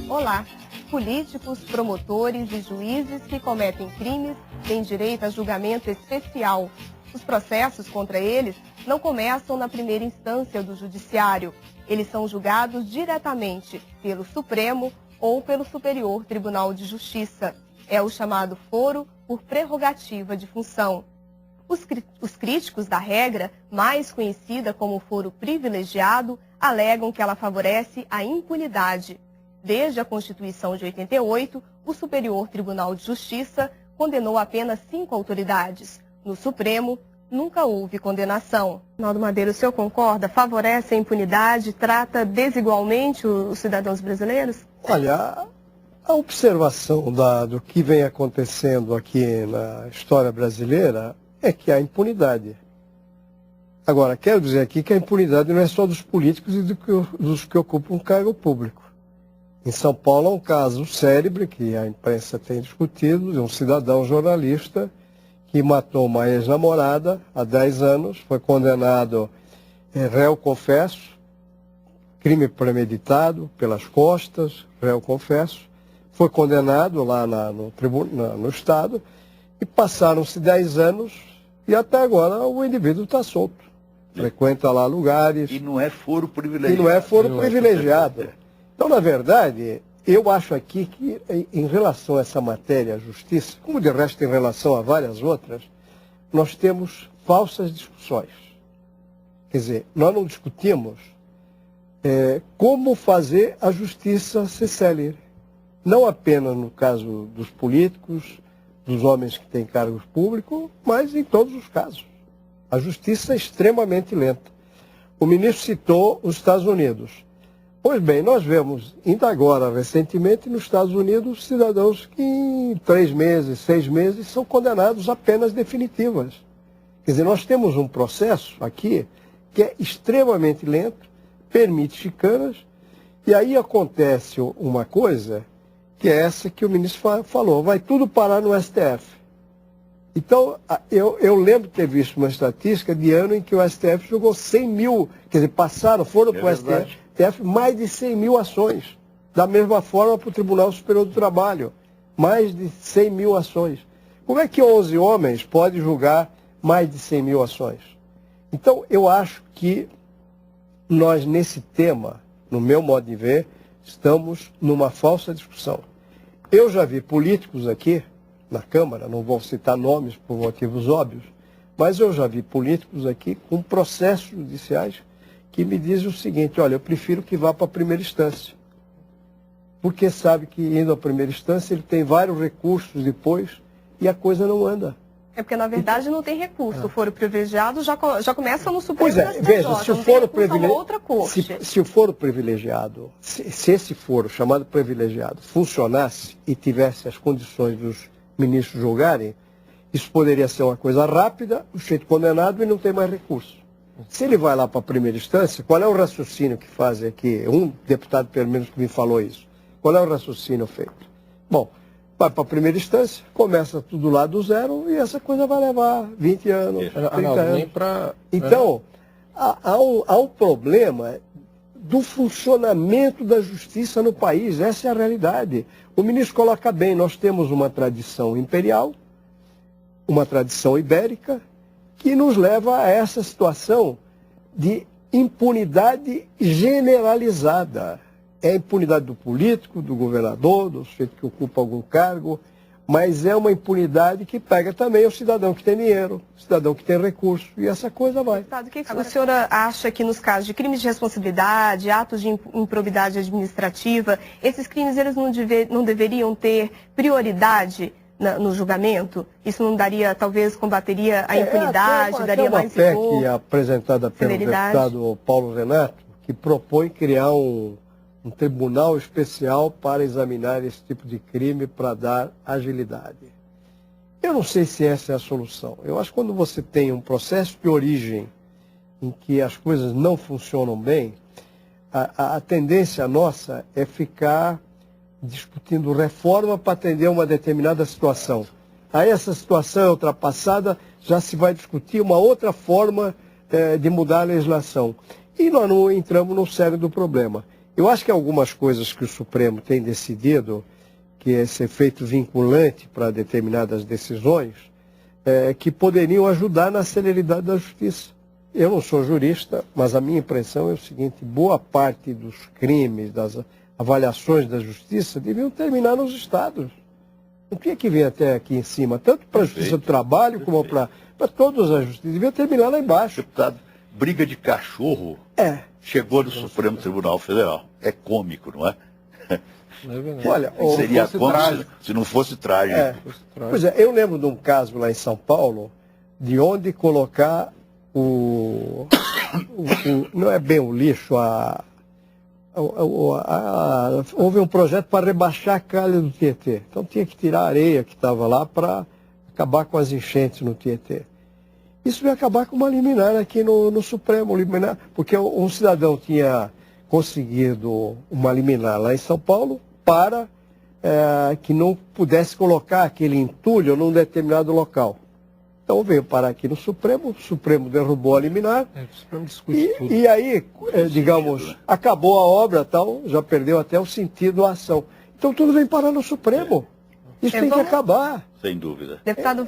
Olá! Políticos, promotores e juízes que cometem crimes têm direito a julgamento especial. Os processos contra eles não começam na primeira instância do judiciário. Eles são julgados diretamente pelo Supremo ou pelo Superior Tribunal de Justiça. É o chamado foro por prerrogativa de função. Os críticos da regra, mais conhecida como foro privilegiado, alegam que ela favorece a impunidade. Desde a Constituição de 88, o Superior Tribunal de Justiça condenou apenas 5 autoridades. No Supremo, nunca houve condenação. Ronaldo Madeira, o senhor concorda? Favorece a impunidade? Trata desigualmente os cidadãos brasileiros? Olha, a observação do que vem acontecendo aqui na história brasileira é que há impunidade. Agora, quero dizer aqui que a impunidade não é só dos políticos e dos que ocupam um cargo público. Em São Paulo há um caso célebre que a imprensa tem discutido, de um cidadão jornalista que matou uma ex-namorada há 10 anos, foi condenado réu confesso, crime premeditado pelas costas, réu confesso, foi condenado lá no Estado e passaram-se 10 anos e até agora o indivíduo está solto. Frequenta lá lugares. E não é foro privilegiado. Então, na verdade, eu acho aqui que, em relação a essa matéria, a justiça, como de resto em relação a várias outras, nós temos falsas discussões. Quer dizer, nós não discutimos como fazer a justiça ser célere. Não apenas no caso dos políticos, dos homens que têm cargos públicos, mas em todos os casos. A justiça é extremamente lenta. O ministro citou os Estados Unidos. Pois bem, nós vemos, ainda agora, recentemente, nos Estados Unidos, cidadãos que em 3 meses, 6 meses, são condenados a penas definitivas. Quer dizer, nós temos um processo aqui que é extremamente lento, permite chicanas, e aí acontece uma coisa, que é essa que o ministro falou, vai tudo parar no STF. Então, eu lembro de ter visto uma estatística de ano em que o STF jogou 100 mil, quer dizer, foram para o STF mais de 100 mil ações. Da mesma forma para o Tribunal Superior do Trabalho, mais de 100 mil ações. Como é que 11 homens podem julgar mais de 100 mil ações? Então, eu acho que nós, nesse tema, no meu modo de ver, estamos numa falsa discussão. Eu já vi políticos aqui na Câmara, não vou citar nomes por motivos óbvios, mas eu já vi políticos aqui com processos judiciais que me dizem o seguinte, olha, eu prefiro que vá para a primeira instância. Porque sabe que indo à primeira instância ele tem vários recursos depois e a coisa não anda. É porque, na verdade, não tem recurso. O foro privilegiado já começa no Supremo. Pois é, veja, se o foro privilegiado, se o foro privilegiado, se esse foro chamado privilegiado funcionasse e tivesse as condições dos ministros julgarem, isso poderia ser uma coisa rápida, o sujeito condenado e não tem mais recurso. Se ele vai lá para a primeira instância, qual é o raciocínio que fazem aqui? Um deputado, pelo menos, que me falou isso. Qual é o raciocínio feito? Bom, vai para a primeira instância, começa tudo lá do zero e essa coisa vai levar 20 anos, 30 anos. Então, há um problema do funcionamento da justiça no país. Essa é a realidade. O ministro coloca bem, nós temos uma tradição imperial, uma tradição ibérica, que nos leva a essa situação de impunidade generalizada. É a impunidade do político, do governador, do sujeito que ocupa algum cargo, mas é uma impunidade que pega também o cidadão que tem dinheiro, o cidadão que tem recurso, e essa coisa vai. O que a senhora acha que nos casos de crimes de responsabilidade, atos de improbidade administrativa, esses crimes eles não deveriam ter prioridade no julgamento? Isso não daria, talvez, combateria a impunidade, daria mais PEC apresentada pelo deputado Paulo Renato, que propõe criar um tribunal especial para examinar esse tipo de crime, para dar agilidade. Eu não sei se essa é a solução. Eu acho que quando você tem um processo de origem em que as coisas não funcionam bem, a tendência nossa é ficar discutindo reforma para atender uma determinada situação. Aí essa situação é ultrapassada, já se vai discutir uma outra forma de mudar a legislação. E nós não entramos no cerne do problema. Eu acho que algumas coisas que o Supremo tem decidido, que é esse efeito vinculante para determinadas decisões, que poderiam ajudar na celeridade da justiça. Eu não sou jurista, mas a minha impressão é o seguinte: boa parte dos crimes, das avaliações da justiça, deviam terminar nos estados. Não tinha que vir até aqui em cima, tanto para a justiça do trabalho como para todas as justiças. Devia terminar lá embaixo. Deputado, briga de cachorro chegou no Supremo Tribunal Federal. É cômico, não é? Olha, seria cômico se não fosse trágico. Pois é, eu lembro de um caso lá em São Paulo, de onde colocar não é bem o lixo, houve um projeto para rebaixar a calha do Tietê. Então tinha que tirar a areia que estava lá para acabar com as enchentes no Tietê. Isso vai acabar com uma liminar aqui no Supremo, liminar, porque um cidadão tinha conseguido uma liminar lá em São Paulo para que não pudesse colocar aquele entulho num determinado local. Então veio parar aqui no Supremo, o Supremo derrubou a liminar, o Supremo discute tudo. E aí, digamos, acabou a obra, tal, já perdeu até o sentido da ação. Então tudo vem parar no Supremo. Isso tem que acabar. Sem dúvida. Deputado